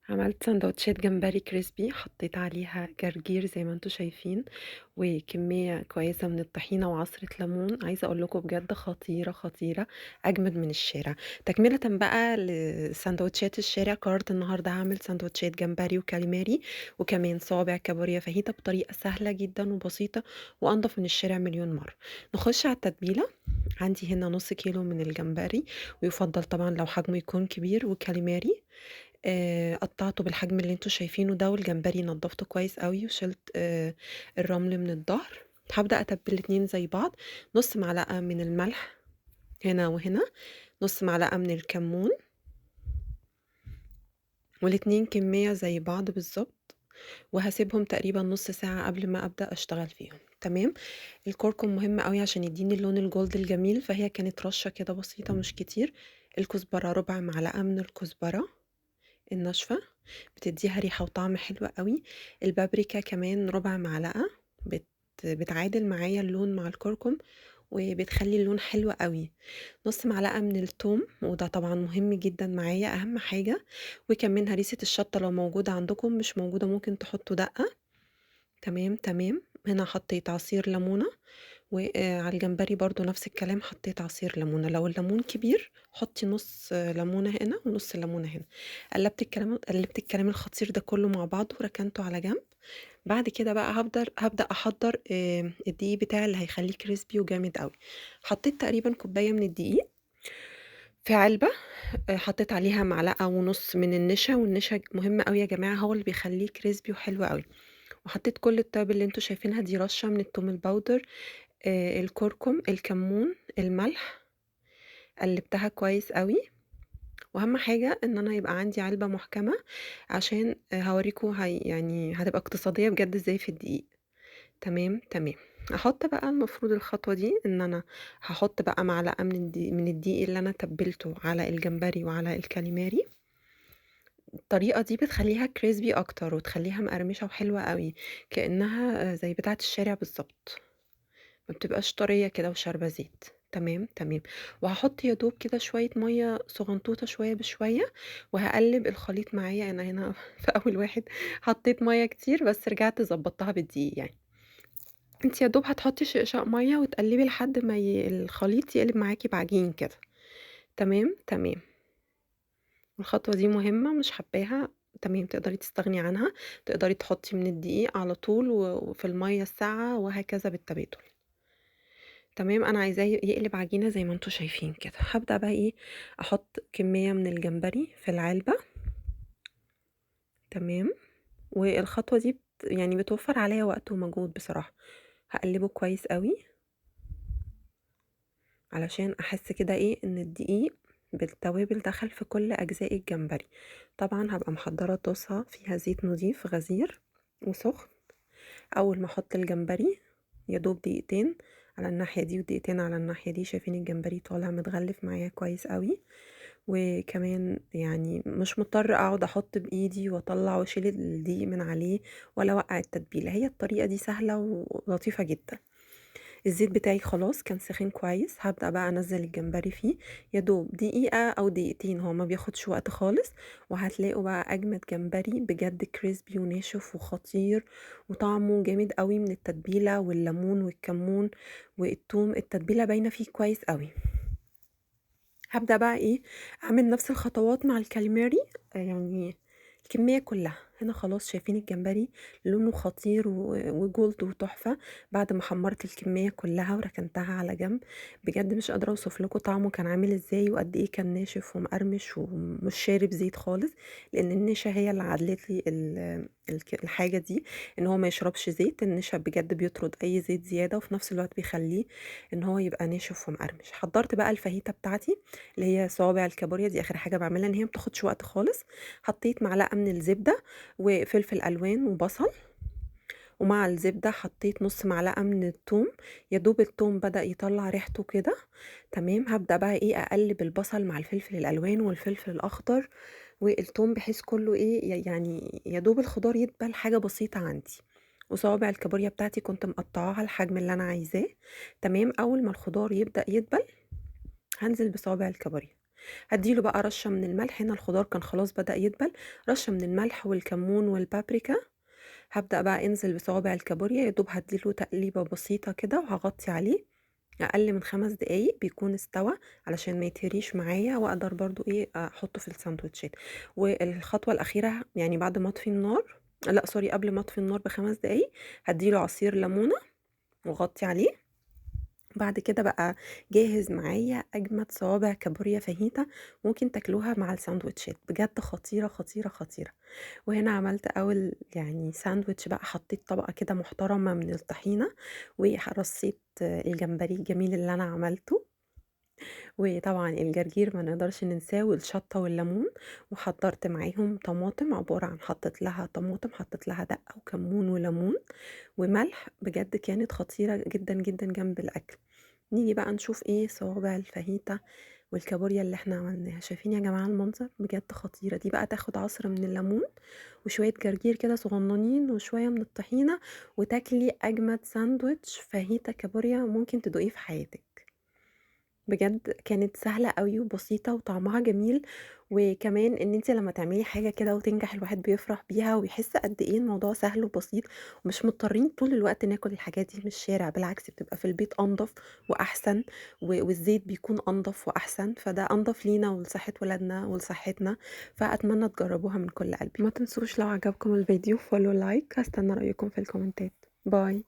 عملت سندوتشات جمبري كريسبي، حطيت عليها جرجير زي ما انتم شايفين، وكمية كويسة من الطحينة وعصرة ليمون. عايزة اقول لكم بجد خطيرة خطيرة، اجمد من الشارع. تكملة بقى لسندوتشات الشارع، قررت النهاردة هعمل سندوتشات جمبري وكاليماري وكمان صوابع كابوريا فاهيتا بطريقة سهلة جدا وبسيطة وانضف من الشارع مليون مرة. نخش على التتبيلة. عندي هنا نص كيلو من الجمبري، ويفضل طبعا لو حجمه يكون كبير، وكاليماري قطّعته بالحجم اللي أنتم شايفينه ده، والجمبري نضّفته كويس أوي وشِلت الرمل من الضهر. هابدأ أتبِّل الاتنين زي بعض، نُص معلقة من الملح هنا وهنا، نُص معلقة من الكمون، والاتنين كمية زي بعض بالضبط، وهاسيبهم تقريبًا نُص ساعة قبل ما أبدأ أشتغل فيهم، تمام. الكركم مهم أوي عشان يدّيني اللون الجولد الجميل، فهي كانت رشة كده بسيطة مش كتير. الكزبرة ربع معلقة من الكزبرة الناشفة، بتدّيها ريحة وطعم حلو أوي. البابريكا كمان ربع معلقة، بتعادل معايا اللون مع الكركم، وبتخلّي اللون حلو أوي. نُص معلقة من التوم، وده طبعًا مهم جدًا معايا أهم حاجة، وكمان هريسة الشطة لو موجودة عندكم، مش موجودة ممكن تحطّوا دقة. تمام، تمام. هنا حطيت عصير ليمونة، وعلى الجمبري برضه نفس الكلام حطيت عصير ليمونة. لو الليمون كبير حطي نُص ليمونة هنا ونُص ليمونة هنا. قلّبت الكلام الخطير ده كله مع بعضه وركنته على جنب. بعد كده بقى هابدأ أحضّر الدقيق بتاعي اللي هيخلّيه crispy وجامد أوي. حطيت تقريبًا كوباية من الدقيق في علبة، حطيت عليها معلقة ونُص من النشا، والنشا مهم أوي يا جماعة، هو اللي بيخلّيه crispy وحلو أوي. وحطيت كل التوابل اللي أنتم شايفينها دي، رشة من التوم الباودر، الكركم، الكمون، الملح. قلّبتها كويس أوي، وأهم حاجة إن أنا يبقى عندي علبة محكمة، عشان هاورّيكم يعني هتبقى اقتصادية بجد إزاي في الدقيق. تمام، تمام. هاحط بقى المفروض الخطوة دي إن أنا هاحط بقى معلقة من الدقيق اللي أنا تبّلته على الجمبري وعلى الكاليماري. الطريقة دي بتخلّيها crispy أكتر، وتخلّيها مقرمشة وحلوة أوي، كأنها زي بتاعة الشارع بالضبط. ما بتبقاش طرية كده وشاربة زيت. تمام، تمام. وهاحط يا دوب كده شوية مَيّة صغنطوطة شوية بشوية، وهاقلّب الخليط معايا. أنا هنا في أول واحد حطيت مَيّة كتير، بس رجعت ضبّطتها بالدقيق يعني. أنتِ يا دوب هتحطي شقشاق مَيّة وتقلّبي لحد ما الخليط يقلب معاكِ بعجين كده. تمام، تمام. الخطوة دي مهمة مش حاباها، تمام، تقدري تستغني عنها. تقدري تحطي من الدقيق على طول وفي المَيّة الساقعة، وهكذا بالتبادل. تمام، أنا عايزاه يقلب عجينة زي ما أنتم شايفين كده. هابدأ بقى إيه، أحط كمية من الجمبري في العلبة. تمام. والخطوة دي يعني بتوفّر عليّا وقت ومجهود بصراحة. هاقلّبه كويس أوي، علشان أحس كده إيه، إن الدقيق بالتوابل دخل في كل أجزاء الجمبري. طبعًا هابقى محضّرة طاسة فيها زيت نضيف غزير وسُخن. أول ما أحط الجمبري يا دوب دقيقتين على الناحية دي ودقيقتين على الناحية دي، شايفين الجمبري طالع متغلف معايا كويس أوي. وكمان يعني مش مضطرة أقعد أحط بإيدي وأطلّع وأشيل الدقيق من عليه ولا أوقّع التتبيلة، هي الطريقة دي سهلة ولطيفة جدًا. الزيت بتاعي خلاص كان سِخِن كويس، هابدأ بقى أنزّل الجمبري فيه. يا دوب دقيقة أو دقيقتين، هو ما بياخدش وقت خالص، وهتلاقوا بقى أجمد جمبري بجد crispy وناشف وخطير، وطعمه جامد أوي من التتبيلة والليمون والكمون والتوم، التتبيلة باينة فيه كويس أوي. هابدأ بقى إيه، أعمل نفس الخطوات مع الكاليماري، يعني الكمية كلّها. هنا خلاص شايفين الجمبري لونه خطير وجولد وتحفة، بعد ما حمّرت الكمية كلّها وركنتها على جنب. بجد مش قادرة أوصف لكم طعمه كان عامل إزاي، وقد إيه كان ناشف ومقرمش ومش شارب زيت خالص، لإن النشا هي اللي عدلت لي الحاجة دي، إن هو ما يشربش زيت. النشا بجد بيطرد أي زيت زيادة، وفي نفس الوقت بيخلّيه إن هو يبقى ناشف ومقرمش. حضّرت بقى الفاهيتا بتاعتي اللي هي صوابع الكابوريا، دي آخر حاجة باعملها، إن هي ما بتاخدش وقت خالص. حطيت معلقة من الزبدة وفلفل ألوان وبصل، ومع الزبدة حطيت نُص معلقة من التوم. يا دوب التوم بدأ يطلّع ريحته كده. تمام، هابدأ بقى إيه، أقلّب البصل مع الفلفل الألوان والفلفل الأخضر والتوم، بحيث كُلّه إيه، يعني يا دوب الخضار يدبل حاجة بسيطة عندي. وصوابع الكابوريا بتاعتي كنت مقطّعاها الحجم اللي أنا عايزاه. تمام، أول ما الخضار يبدأ يدبل، هانزل بصوابع الكابوريا. هادّي له بقى رشّة من الملح، هنا الخضار كان خلاص بدأ يدبل، رشّة من الملح والكمون والبابريكا، هابدأ بقى أنزل بصوابع الكابوريا، يا دوب هادّي له تقليبة بسيطة كده وهاغطّي عليه، أقل من 5 دقايق بيكون استوى علشان ما يتهريش معايا وأقدر برضه إيه، أحطّه في الساندوتشات. والخطوة الأخيرة يعني بعد ما أطفي النار لأ sorry قبل ما أطفي النار ب5 دقايق، هادّي له عصير ليمونة واغطّي عليه. بعد كده بقى جاهز معايا أجمد صوابع كابوريا فاهيتا، ممكن تاكلوها مع الساندوتشات، بجد خطيرة، خطيرة، خطيرة. وهنا عملت أول يعني ساندوتش بقى، حطيت طبقة كده محترمة من الطحينة، رصيت الجمبري الجميل اللي أنا عملته، وطبعًا الجرجير ما نقدرش ننساه والشطة والليمون، وحضّرت معاهم طماطم عبارة عن حطيت لها طماطم، حطيت لها دقة وكمون وليمون وملح، بجد كانت خطيرة جدًا، جدًا جنب الأكل. نيجي بقى نشوف إيه صوابع الفاهيتا والكابوريا اللي إحنا عملناها، شايفين يا جماعة المنظر؟ بجد خطيرة، دي بقى تاخد عصرة من الليمون وشوية جرجير كده صغننين وشوية من الطحينة، وتاكلي أجمد ساندوتش فاهيتا كابوريا ممكن تدوقيه في حياتِك. بجد كانت سهلة أوي وبسيطة وطعمها جميل، وكمان إن أنتِ لمّا تعملي حاجة كده وتنجح الواحد بيفرح بيها ويحس قد إيه الموضوع سهل وبسيط، ومش مضطرين طول الوقت ناكل الحاجات دي من الشارع، بالعكس بتبقى في البيت أنضف وأحسن، والزيت بيكون أنضف وأحسن، فده أنضف لينا ولصحة ولادنا ولصحتنا، فأتمنى تجربوها من كل قلبي. ما تنسوش لو عجبكم الفيديو follow like، هاستنى رأيكم في الكومنتات. باي.